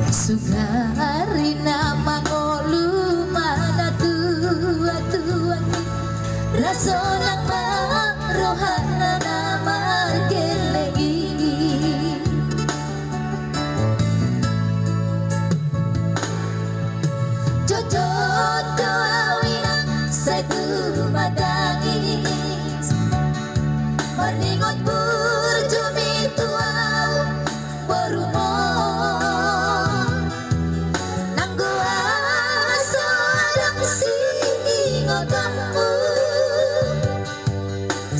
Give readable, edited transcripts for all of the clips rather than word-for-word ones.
Sugarina mangolu mana tua-tua raso nang marohana na margelegi Jojot doawina satu madangis Maningot burjumi tuau berumo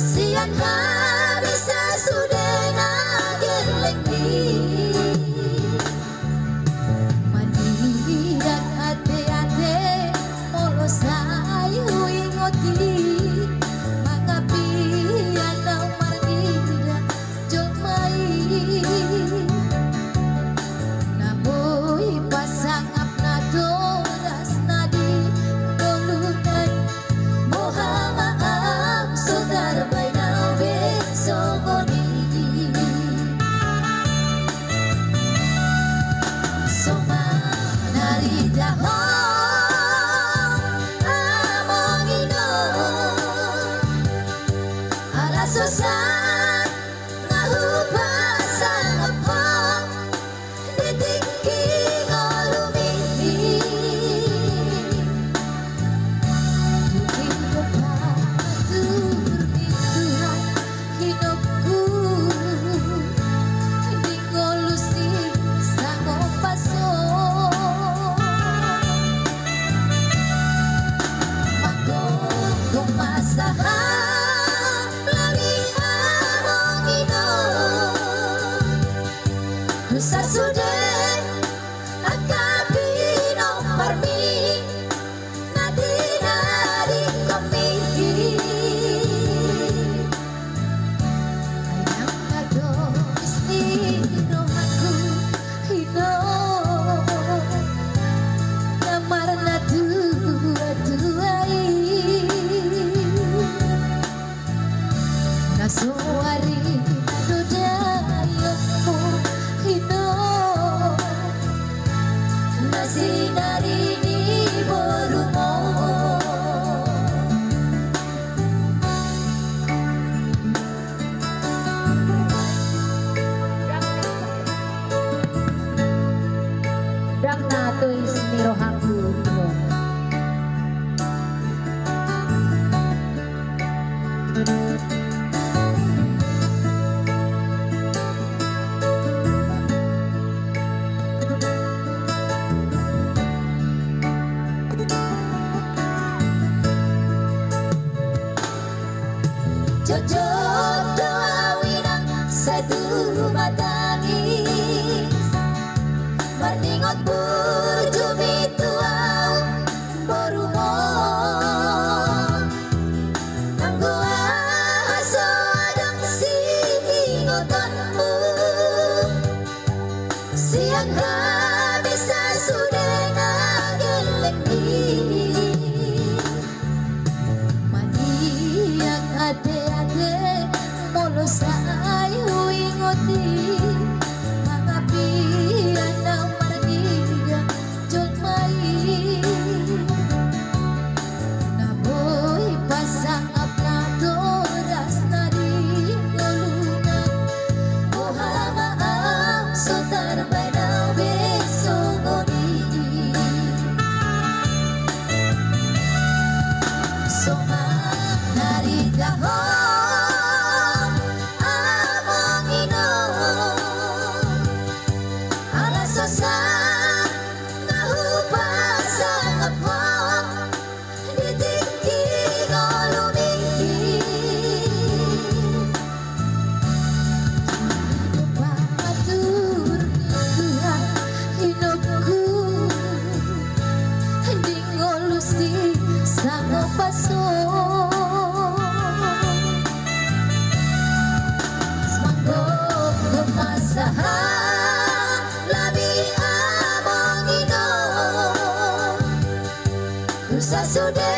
Siang habisa sudena gelenggi Mandidak ate-ate molosai huingoti Mangapian nau marnida jomai Naboy pasangap na doras nadi dolutan Mohamaam sodar baina besogoni Soma naridaho amongino Ala sosan ngahupasan apong ditingki ngolumiti Tuking kepatur Tuhan hidupku di ngolusi sango paso Magong kumasahan lagi amongino Nusa sudah akapino parmi Nadi komiki Ayang kado istiro aku hino Namar na dua-duai Kasuari nadodayomu hino Nasinari ni borumo Dang natoy siniro haku Jojot doawina satu matangis Maningot burjumi tuau berumo Nanggo aso adang singotanmu Siang habisa sudena gelenggi Maniak ate-ate molosai huingoti Mangapian nau marnida jolmai Naboy pasangap na doras nadi golungan Mohamaam sotar baina besogoni Soma naridaho amongino Ala sosan ngahupasan apong ditingki ngolumiti Patur Tuhan hidupku di ngolusi sango paso Semangkok kemasahan labi amongino Nusa sudah